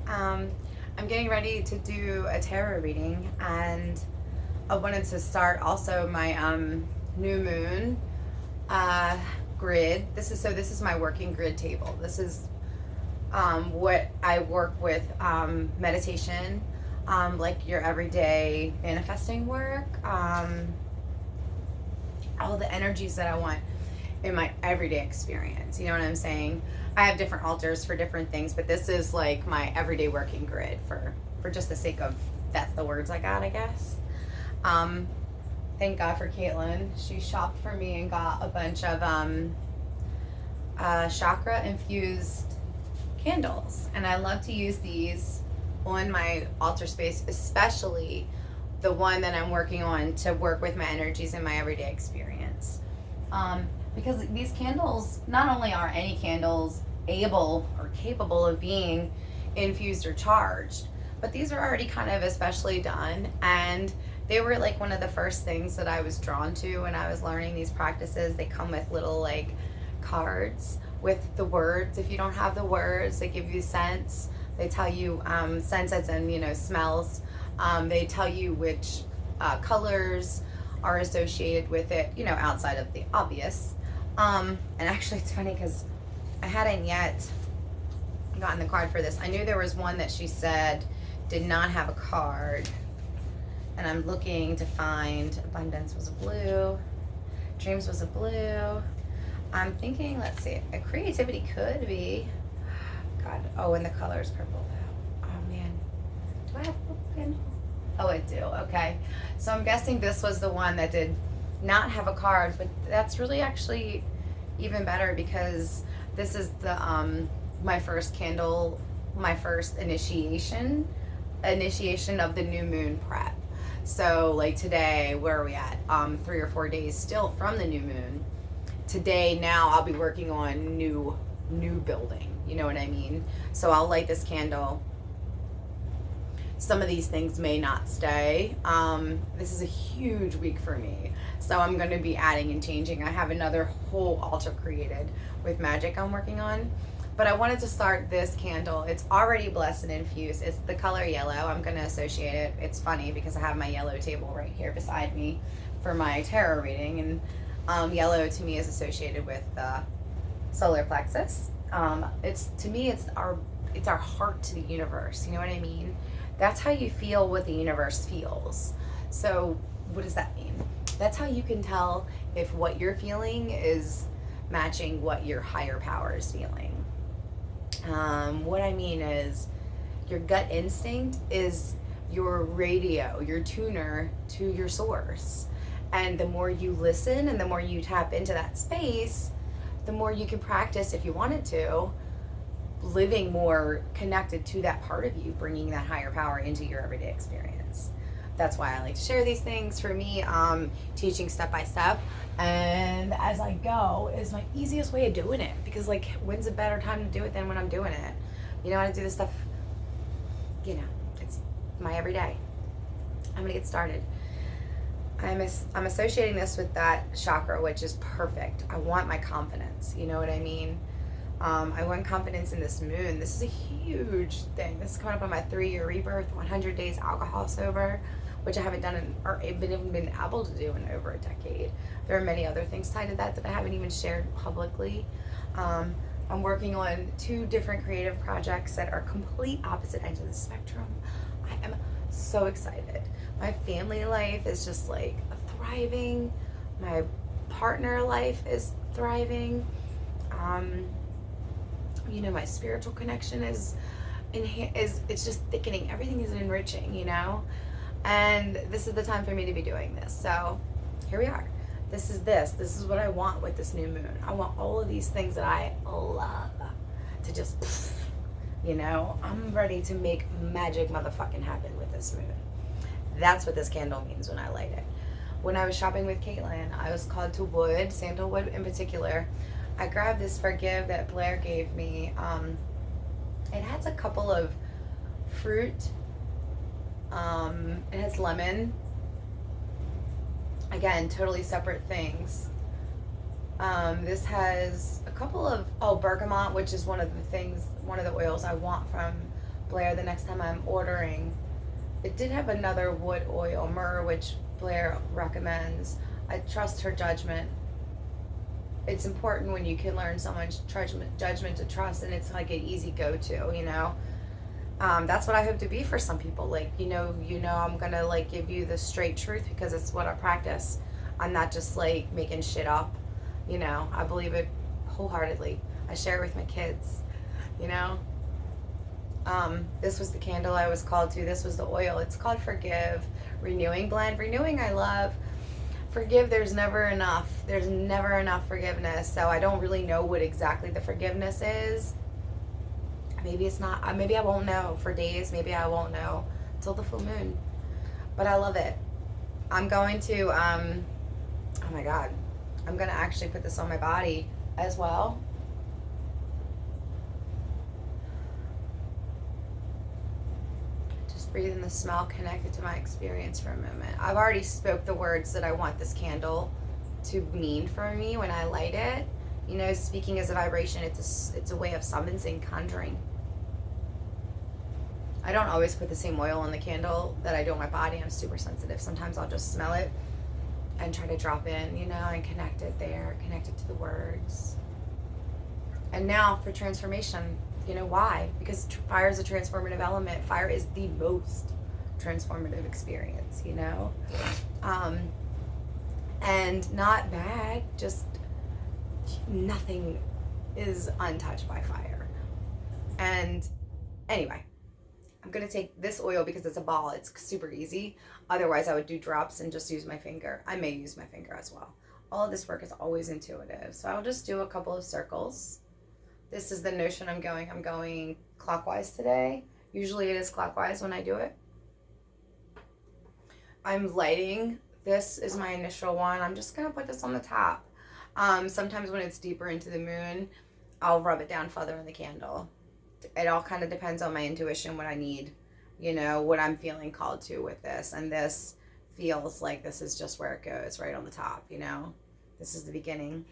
Um, I'm getting ready to do a tarot reading, and I wanted to start also my new moon uh, grid. This is my working grid table. This is what I work with, meditation, like your everyday manifesting work, all the energies that I want in my everyday experience. You know what I'm saying? I have different altars for different things, but this is like my everyday working grid for just the sake of that's the words I got, I guess. Um, thank God for Caitlin. She shopped for me and got a bunch of chakra infused candles, and I love to use these on my altar space, especially the one that I'm working on to work with my energies in my everyday experience. Because these candles, not only are any candles able or capable of being infused or charged, but these are already kind of especially done, and they were like one of the first things that I was drawn to when I was learning these practices. They come with little like cards with the words. If you don't have the words, they give you scents. They tell you scents as in, smells. They tell you which colors are associated with it, outside of the obvious. And actually, it's funny because I hadn't yet gotten the card for this. I knew there was one that she said did not have a card. And I'm looking to find Abundance was a blue, Dreams was a blue. I'm thinking, let's see, a creativity could be, God, oh, and the color is purple. Oh man, do I have purple candle? Oh, I do, okay. So I'm guessing this was the one that did not have a card, but that's really actually even better because this is the, my first candle, my first initiation of the new moon prep. So like today, where are we at? 3 or 4 days still from the new moon. Today, now I'll be working on new building. You know what I mean? So I'll light this candle. Some of these things may not stay. This is a huge week for me. So I'm going to be adding and changing. I have another whole altar created with magic I'm working on. But I wanted to start this candle. It's already blessed and infused. It's the color yellow. I'm going to associate it. It's funny because I have my yellow table right here beside me for my tarot reading. And yellow to me is associated with the solar plexus. It's to me, it's our heart to the universe. You know what I mean? That's how you feel what the universe feels. So what does that mean? That's how you can tell if what you're feeling is matching what your higher power is feeling. What I mean is your gut instinct is your radio, your tuner to your source. And the more you listen and the more you tap into that space, the more you can practice, if you wanted to, living more connected to that part of you, bringing that higher power into your everyday experience. That's why I like to share these things. For me, teaching step by step and as I go is my easiest way of doing it, because like, when's a better time to do it than when I'm doing it? You know how to do this stuff, it's my everyday. I'm gonna get started. I'm associating this with that chakra, which is perfect. I want my confidence. You know what I mean? I want confidence in this moon. This is a huge thing. This is coming up on my 3-year rebirth, 100 days alcohol sober, which I haven't done or even been able to do in over a decade. There are many other things tied to that I haven't even shared publicly. I'm working on 2 different creative projects that are complete opposite ends of the spectrum. I am so excited. My family life is just like thriving. My partner life is thriving. My spiritual connection is it's just thickening. Everything is enriching, and this is the time for me to be doing this. So here we are. This is what I want with this new moon. I want all of these things that I love to just, I'm ready to make magic motherfucking happen with this moon. That's what this candle means when I light it. When I was shopping with Caitlin, I was called to wood, sandalwood in particular. I grabbed this Forgive that Blair gave me. It has a couple of fruit. It has lemon. Again, totally separate things. This has a couple of, bergamot, which is one of the oils I want from Blair, the next time I'm ordering. It did have another wood oil, myrrh, which Blair recommends. I trust her judgment. It's important when you can learn someone's judgment to trust, and it's like an easy go-to, you know. That's what I hope to be for some people. Like, I'm gonna like give you the straight truth because it's what I practice. I'm not just like making shit up, you know. I believe it wholeheartedly. I share it with my kids, you know. This was the candle I was called to. This was the oil. It's called Forgive Renewing Blend. Renewing I love. Forgive, there's never enough. There's never enough forgiveness. So I don't really know what exactly the forgiveness is. Maybe it's not. Maybe I won't know for days. Maybe I won't know till the full moon. But I love it. I'm going to, oh my God. I'm going to actually put this on my body as well. Breathe in the smell connected to my experience for a moment. I've already spoke the words that I want this candle to mean for me when I light it. You know, speaking as a vibration, it's a way of summoning, conjuring. I don't always put the same oil on the candle that I do on my body. I'm super sensitive. Sometimes I'll just smell it and try to drop in, you know, and connect it there, connect it to the words. And now for transformation. You know why? Because fire is a transformative element. Fire is the most transformative experience, you know? And not bad, just nothing is untouched by fire. And anyway, I'm gonna take this oil because it's a ball. It's super easy. Otherwise, I would do drops and just use my finger. I may use my finger as well. All of this work is always intuitive. So I'll just do a couple of circles. This is the notion I'm going clockwise today. Usually it is clockwise when I do it. I'm lighting. This is my initial one. I'm just going to put this on the top. Sometimes when it's deeper into the moon, I'll rub it down further in the candle. It all kind of depends on my intuition, what I need, you know, what I'm feeling called to with this. And this feels like this is just where it goes, right on the top, you know. This is the beginning.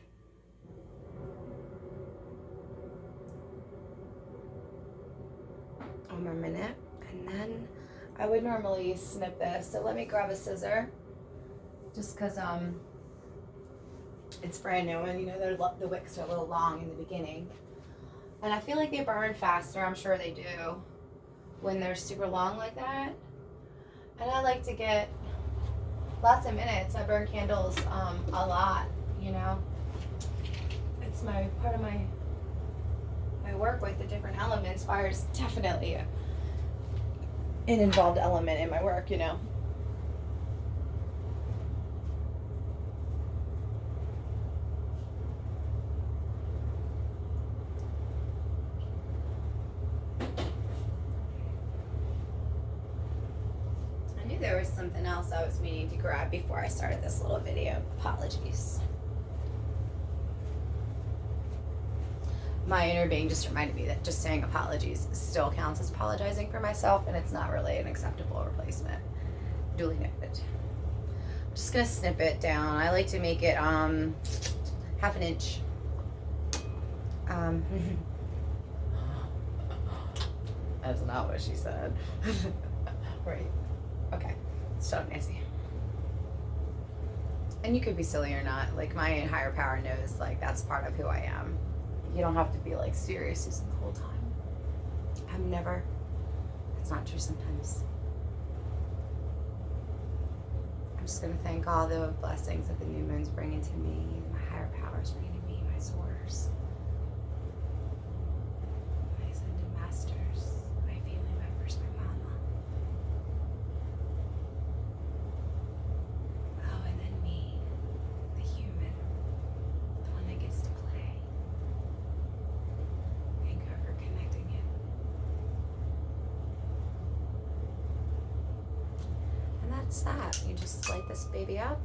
One more minute, and then I would normally snip this, so let me grab a scissor just because it's brand new, and you know the wicks are a little long in the beginning, and I feel like they burn faster. I'm sure they do when they're super long like that, and I like to get lots of minutes. I burn candles a lot, you know. It's my part of my work with the different elements. Fire is definitely an involved element in my work, you know. I knew there was something else I was meaning to grab before I started this little video. Apologies. My inner being just reminded me that just saying apologies still counts as apologizing for myself, and it's not really an acceptable replacement. Duly noted. I'm just gonna snip it down. I like to make it half an inch. That's not what she said. Right. Okay. Stop, Nancy. And you could be silly or not. Like, my higher power knows, like, that's part of who I am. You don't have to be like serious the whole time. I'm never. It's not true sometimes. I'm just gonna thank all the blessings that the new moon's bringing to me, my higher powers bringing to me, my source, my ascended masters, my family members, my mama. Oh, and then me, the human, the one that gets to play. Thank you for connecting it. And that's that. You just light this baby up.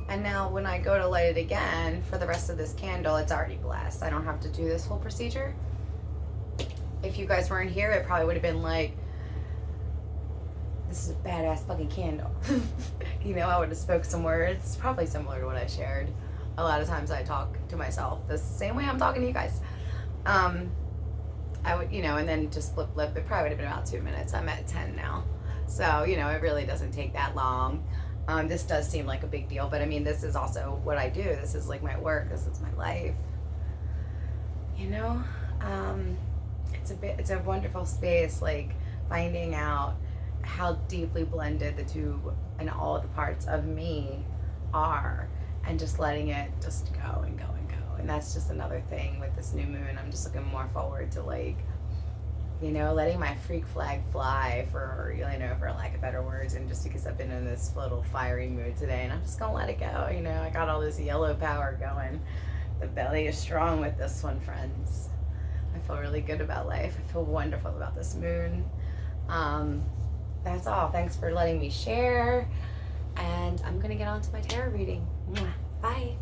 And now when I go to light it again for the rest of this candle, it's already blessed. I don't have to do this whole procedure. If you guys weren't here, it probably would have been like, this is a badass fucking candle. You know, I would have spoke some words, probably similar to what I shared. A lot of times I talk to myself the same way I'm talking to you guys. I would, and then just blip, blip. It probably would have been about 2 minutes. I'm at 10 now. So, it really doesn't take that long. This does seem like a big deal, but I mean, this is also what I do. This is like my work. This is my life. It's a wonderful space, like finding out how deeply blended the two and all the parts of me are, and just letting it just go and go and go. And that's just another thing with this new moon. I'm just looking more forward to, like, letting my freak flag fly, for lack of better words, and just because I've been in this little fiery mood today, and I'm just gonna let it go. I got all this yellow power going. The belly is strong with this one, friends. I feel really good about life. I feel wonderful about this moon. That's all. Thanks for letting me share. And I'm going to get on to my tarot reading. Bye.